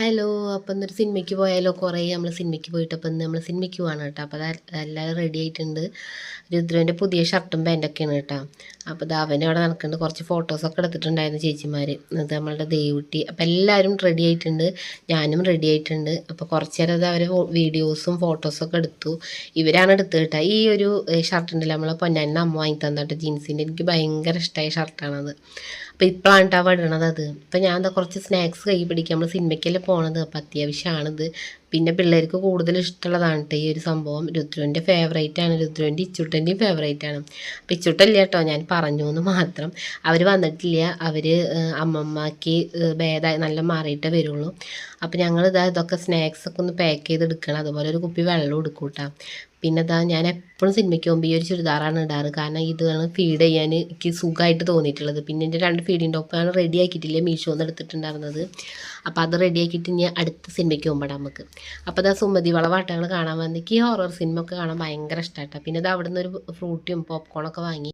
Hello. അപ്പം ഇന്നൊരു സിനിമയ്ക്ക് പോയാലോ? കുറേ നമ്മൾ സിനിമയ്ക്ക് പോയിട്ട് അപ്പം ഇന്ന് നമ്മൾ സിനിമയ്ക്ക് പോവാണ് കേട്ടോ. അപ്പോൾ എല്ലാവരും റെഡി ആയിട്ടുണ്ട്. രുദ്രൻ്റെ പുതിയ ഷർട്ടും പാൻറ്റൊക്കെയാണ് കേട്ടോ. അപ്പോൾ ഇത് അവനെ അവിടെ നടക്കുന്നുണ്ട്. കുറച്ച് ഫോട്ടോസൊക്കെ എടുത്തിട്ടുണ്ടായിരുന്നു ചേച്ചിമാർ. ഇത് നമ്മളുടെ ദേവുട്ടി. അപ്പോൾ എല്ലാവരും റെഡി ആയിട്ടുണ്ട്. ഞാനും റെഡി ആയിട്ടുണ്ട്. അപ്പോൾ കുറച്ച് നേരം അവർ വീഡിയോസും ഫോട്ടോസൊക്കെ എടുത്തു. ഇവരാണ് എടുത്തത് കേട്ടോ. ഈ ഒരു ഷർട്ട് ഉണ്ടല്ലോ, നമ്മളെ പൊന്നാനിന്ന് അമ്മ വാങ്ങി തന്നിട്ട് ജീൻസിൻ്റെ. എനിക്ക് ഭയങ്കര ഇഷ്ടമായ ഷർട്ടാണത്. അപ്പോൾ ഇപ്പോഴാണ് കേട്ടോ ഇടണത് അത്. ഇപ്പം ഞാൻ എന്താ കുറച്ച് സ്നാക്സ് കൈ പിടിക്കുക. നമ്മൾ സിനിമയ്ക്കല്ലേ പോണത്, അപ്പോൾ അത്യാവശ്യമാണിത്. പിന്നെ പിള്ളേർക്ക് കൂടുതൽ ഇഷ്ടമുള്ളതാണ് കേട്ടോ ഈ ഒരു സംഭവം. രുദ്രുവിൻ്റെ ഫേവറേറ്റാണ്. രുദ്രുവിൻ്റെ ഇച്ചുട്ടൻ്റെയും ഫേവറേറ്റാണ്. അപ്പം ഇച്ചുട്ടല്ല കേട്ടോ, ഞാൻ പറഞ്ഞു എന്ന് മാത്രം. അവർ വന്നിട്ടില്ല. അവർ അമ്മമ്മക്ക് ഭേദമായി നല്ല മാറിയിട്ടേ വരുള്ളൂ. അപ്പോൾ ഇതൊക്കെ സ്നാക്സൊക്കെ ഒന്ന് പാക്ക് ചെയ്തെടുക്കണം. അതുപോലെ ഒരു കുപ്പി വെള്ളം എടുക്കും കേട്ടോ. പിന്നെ ഞാൻ എപ്പോഴും സിനിമയ്ക്ക് പോകുമ്പോൾ ഈ ഒരു ചുരിദാറാണ് ഇടാറ്. കാരണം ഇതാണ് ഫീഡ് ചെയ്യാൻ എനിക്ക് സുഖമായിട്ട് തോന്നിയിട്ടുള്ളത്. പിന്നെ എൻ്റെ 2 ഫീഡിൻ്റെ ഒപ്പമാണ് റെഡി ആക്കിയിട്ടില്ല, മീഷോന്ന് എടുത്തിട്ടുണ്ടായിരുന്നത്. അപ്പോൾ അത് റെഡി ആക്കിയിട്ട് ഇനി അടുത്ത സിനിമയ്ക്ക് പോകുമ്പോൾ നമുക്ക്. അപ്പോൾ സുമതി വളവാട്ടങ്ങൾ കാണാൻ വന്ന് എനിക്ക് ഈ ഹൊറർ സിനിമ ഒക്കെ കാണാൻ ഭയങ്കര ഇഷ്ടമായിട്ടോ. പിന്നെ അവിടെ നിന്ന് ഒരു ഫ്രൂട്ടിയും പോപ്കോണൊക്കെ വാങ്ങി.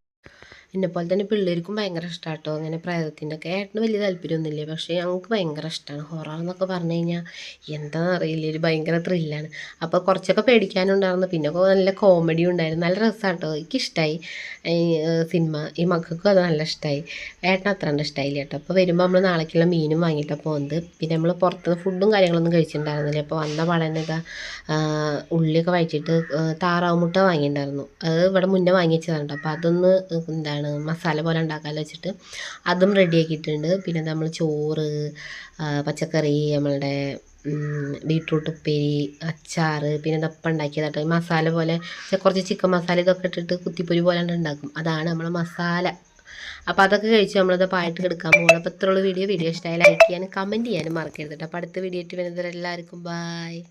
എന്നെപ്പോലെ തന്നെ പിള്ളേർക്കും ഭയങ്കര ഇഷ്ടമാണ് കേട്ടോ. അങ്ങനെ പ്രേതത്തിൻ്റെ ഒക്കെ. ഏട്ടന് വലിയ താല്പര്യമൊന്നുമില്ല, പക്ഷേ ഞങ്ങൾക്ക് ഭയങ്കര ഇഷ്ടമാണ്. ഹൊറർ എന്നൊക്കെ പറഞ്ഞു കഴിഞ്ഞാൽ എന്താണെന്ന് അറിയില്ല, ഒരു ഭയങ്കര ത്രില്ലാണ്. അപ്പോൾ കുറച്ചൊക്കെ പേടിക്കാനുണ്ടായിരുന്നു. പിന്നെ നല്ല കോമഡി ഉണ്ടായിരുന്നു. നല്ല രസമാണ് കേട്ടോ. എനിക്കിഷ്ടമായി ഈ സിനിമ. ഈ മക്കൾക്കും അത് നല്ല ഇഷ്ടമായി. ഏട്ടന് അത്ര കണ്ട് ഇഷ്ടമായില്ല കേട്ടോ. അപ്പോൾ വരുമ്പോൾ നമ്മൾ നാളേക്കുള്ള മീനും വാങ്ങിയിട്ടാണ് പോകുന്നത്. പിന്നെ നമ്മൾ പുറത്തുനിന്ന് ഫുഡും കാര്യങ്ങളൊന്നും കഴിച്ചിട്ടുണ്ടായിരുന്നില്ല. അപ്പോൾ വന്ന പാടന്നെ ഉള്ളിയൊക്കെ വഴറ്റിയിട്ട് താറാവ് മുട്ട വാങ്ങിയിട്ടുണ്ടായിരുന്നു. അത് ഇവിടെ മുന്നേ വാങ്ങി വെച്ചതാണ് കേട്ടോ. അപ്പോൾ അതൊന്ന് മസാല പോലെ ഉണ്ടാക്കാമെന്ന് വെച്ചിട്ട് അതും റെഡിയാക്കിയിട്ടുണ്ട്. പിന്നെ നമ്മൾ ചോറ്, പച്ചക്കറി, നമ്മളുടെ ബീട്രൂട്ട് ഉപ്പേരി, അച്ചാർ, പിന്നെ ഇതൊപ്പം ഉണ്ടാക്കിയതാട്ടോ. മസാല പോലെ കുറച്ച് ചിക്കൻ മസാല ഇതൊക്കെ ഇട്ടിട്ട് കുത്തിപ്പൊരി പോലെ ഉണ്ടാക്കും. അതാണ് നമ്മളെ മസാല. അപ്പോൾ അതൊക്കെ കഴിച്ച് നമ്മളത് പായിട്ട് എടുക്കാൻ പോകണം. അപ്പോൾ ഇത്രയുള്ള വീഡിയോ ഇഷ്ടമായി ലൈക്ക് ചെയ്യാനും കമൻറ്റ് ചെയ്യാനും മറക്കരുത് കേട്ടോ. അപ്പോൾ അടുത്ത വീഡിയോ ആയിട്ട് വരുന്നവരെല്ലാവർക്കും ബായ്.